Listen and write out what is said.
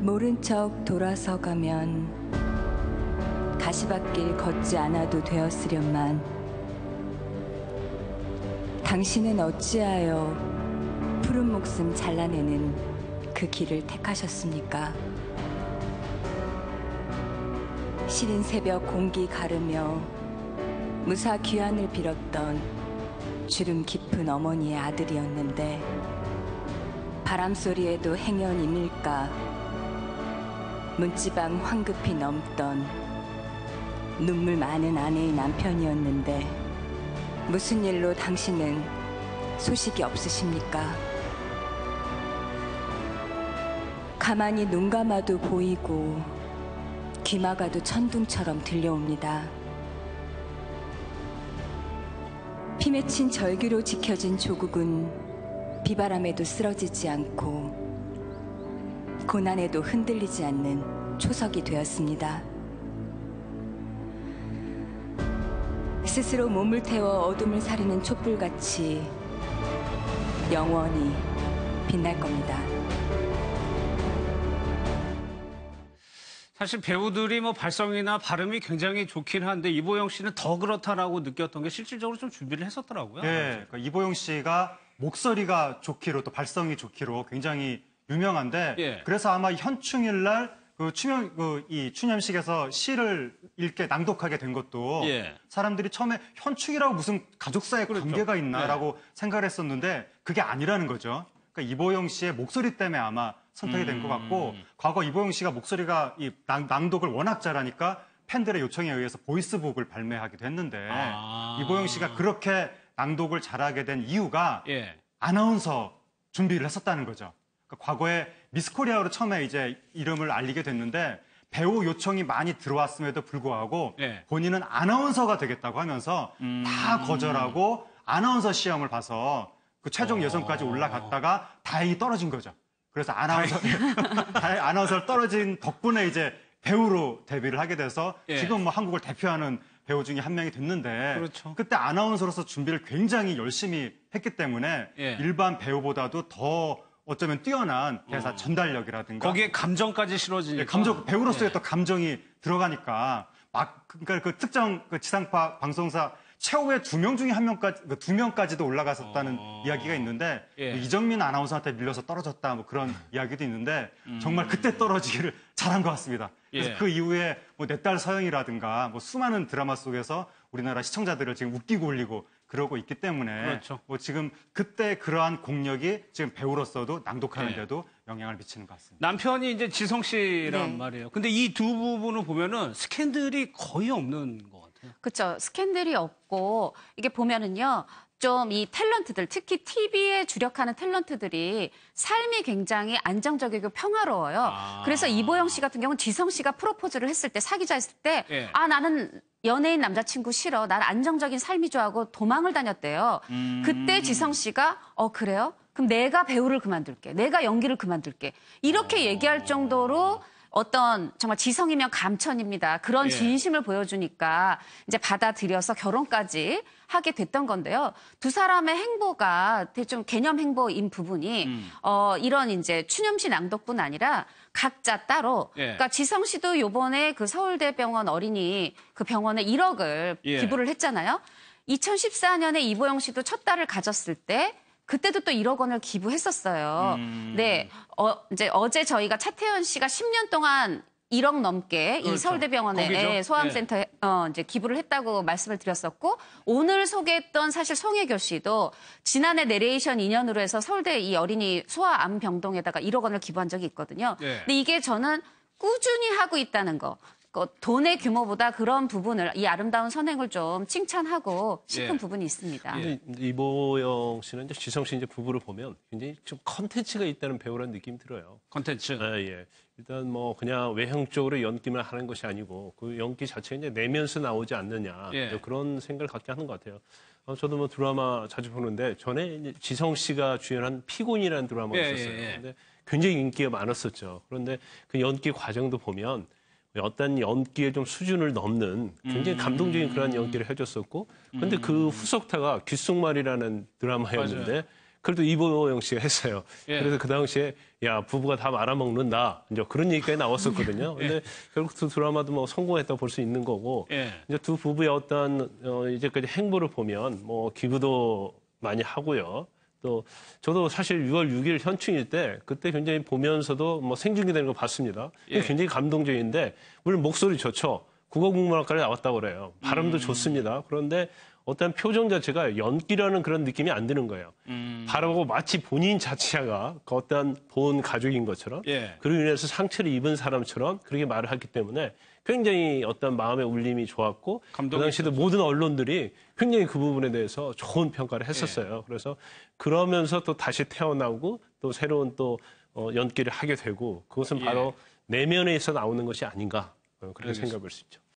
모른 척 돌아서 가면 가시밭길 걷지 않아도 되었으련만 당신은 어찌하여 푸른 목숨 잘라내는 그 길을 택하셨습니까? 시린 새벽 공기 가르며 무사 귀환을 빌었던 주름 깊은 어머니의 아들이었는데 바람소리에도 행여님일까 문지방 황급히 넘던 눈물 많은 아내의 남편이었는데 무슨 일로 당신은 소식이 없으십니까? 가만히 눈 감아도 보이고 귀 막아도 천둥처럼 들려옵니다. 피 맺힌 절규로 지켜진 조국은 비바람에도 쓰러지지 않고 고난에도 흔들리지 않는 초석이 되었습니다. 스스로 몸을 태워 어둠을 사르는 촛불같이 영원히 빛날 겁니다. 사실 배우들이 뭐 발성이나 발음이 굉장히 좋긴 한데 이보영 씨는 더 그렇다라고 느꼈던 게 실질적으로 좀 준비를 했었더라고요. 네, 그러니까 이보영 씨가 목소리가 좋기로 또 발성이 좋기로 굉장히 유명한데 예. 그래서 아마 현충일 날 이 추념식에서 시를 읽게 낭독하게 된 것도 예. 사람들이 처음에 현충이라고 무슨 가족사의 그렇죠. 관계가 있나라고 네. 생각을 했었는데 그게 아니라는 거죠. 그러니까 이보영 씨의 목소리 때문에 아마 선택이 된 것 같고 과거 이보영 씨가 목소리가 이 낭독을 워낙 잘하니까 팬들의 요청에 의해서 보이스북을 발매하기도 했는데 이보영 씨가 그렇게 낭독을 잘하게 된 이유가 예. 아나운서 준비를 했었다는 거죠. 그러니까 과거에 미스 코리아로 처음에 이제 이름을 알리게 됐는데 배우 요청이 많이 들어왔음에도 불구하고 예. 본인은 아나운서가 되겠다고 하면서 다 거절하고 아나운서 시험을 봐서 그 최종 예선까지 올라갔다가 다행히 떨어진 거죠. 그래서 아나운서를 떨어진 덕분에 이제 배우로 데뷔를 하게 돼서 예. 지금 뭐 한국을 대표하는 배우 중에 한 명이 됐는데 그렇죠. 그때 아나운서로서 준비를 굉장히 열심히 했기 때문에 예. 일반 배우보다도 더 어쩌면 뛰어난 대사 전달력이라든가 거기에 감정까지 실어지니까. 예, 감정 배우로서의 예. 또 감정이 들어가니까 그러니까 그 특정 그 지상파 방송사 최후의 2명 중에 1명까지 2명까지도 올라갔었다는 이야기가 있는데 예. 이정민 아나운서한테 밀려서 떨어졌다 뭐 그런 이야기도 있는데 정말 그때 떨어지기를 잘한 것 같습니다. 그래서 예. 그 이후에 뭐 내 딸 서영이라든가 뭐 수많은 드라마 속에서 우리나라 시청자들을 지금 웃기고 울리고 그러고 있기 때문에 그렇죠. 뭐 지금 그때 그러한 공력이 지금 배우로서도 낭독하는데도 영향을 미치는 것 같습니다. 남편이 이제 지성 씨란 네. 말이에요. 근데 이 두 부분을 보면은 스캔들이 거의 없는 것 같아요. 그렇죠. 스캔들이 없고 이게 보면은요. 좀 이 탤런트들, 특히 TV에 주력하는 탤런트들이 삶이 굉장히 안정적이고 평화로워요. 그래서 이보영 씨 같은 경우는 지성 씨가 프로포즈를 했을 때, 사귀자 했을 때, 예. 나는 연예인 남자친구 싫어. 난 안정적인 삶이 좋아하고 도망을 다녔대요. 그때 지성 씨가, 그래요? 그럼 내가 배우를 그만둘게. 내가 연기를 그만둘게. 이렇게 얘기할 정도로 어떤 정말 지성이면 감천입니다. 그런 예. 진심을 보여주니까 이제 받아들여서 결혼까지 하게 됐던 건데요. 두 사람의 행보가 좀 개념 행보인 부분이 이런 이제 추념시 낭독뿐 아니라 각자 따로. 예. 그러니까 지성 씨도 요번에 그 서울대병원 어린이 그 병원에 1억을 예. 기부를 했잖아요. 2014년에 이보영 씨도 첫 딸을 가졌을 때 그때도 또 1억 원을 기부했었어요. 네, 이제 어제 저희가 차태현 씨가 10년 동안 1억 넘게 그렇죠. 이 서울대병원에 거기죠? 소아암센터에 이제 기부를 했다고 말씀을 드렸었고 오늘 소개했던 사실 송혜교 씨도 지난해 내레이션 2년으로 해서 서울대 이 어린이 소아암 병동에다가 1억 원을 기부한 적이 있거든요. 네. 근데 이게 저는 꾸준히 하고 있다는 거. 돈의 규모보다 그런 부분을 이 아름다운 선행을 좀 칭찬하고 싶은 예. 부분이 있습니다. 근데 이보영 씨는 이제 지성 씨 이제 부부를 보면 굉장히 좀 컨텐츠가 있다는 배우라는 느낌이 들어요. 컨텐츠. 예. 일단 뭐 그냥 외형적으로 연기만 하는 것이 아니고 그 연기 자체가 이제 내면서 나오지 않느냐 예. 그런 생각을 갖게 하는 것 같아요. 저도 뭐 드라마 자주 보는데 전에 이제 지성 씨가 주연한 피곤이라는 드라마가 예, 있었어요. 예, 예. 근데 굉장히 인기가 많았었죠. 그런데 그 연기 과정도 보면 어떤 연기의 좀 수준을 넘는 굉장히 감동적인 그런 연기를 해줬었고, 근데 그 후속타가 귓속말이라는 드라마였는데 맞아요. 그래도 이보영 씨가 했어요. 예. 그래서 그 당시에 야 부부가 다 말아먹는다 이제 그런 얘기까지 나왔었거든요. 근데 결국 두 드라마도 뭐 성공했다고 볼 수 있는 거고 예. 이제 두 부부의 어떤 이제까지 행보를 보면 뭐 기부도 많이 하고요. 또 저도 사실 6월 6일 현충일 때 그때 굉장히 보면서도 뭐 생중계되는 거 봤습니다. 예. 굉장히 감동적인데 물론 목소리 좋죠. 국어국문학과에 나왔다고 그래요. 발음도 좋습니다. 그런데 어떤 표정 자체가 연기라는 그런 느낌이 안 드는 거예요. 바라보고 마치 본인 자체가 그 어떤 본 가족인 것처럼 예. 그로 인해서 상처를 입은 사람처럼 그렇게 말을 했기 때문에 굉장히 어떤 마음의 울림이 좋았고 그 감동이 당시에도 모든 언론들이 굉장히 그 부분에 대해서 좋은 평가를 했었어요. 그래서 그러면서 또 다시 태어나고 또 새로운 또 연기를 하게 되고 그것은 바로 내면에서 나오는 것이 아닌가 그렇게 알겠습니다. 생각할 수 있죠.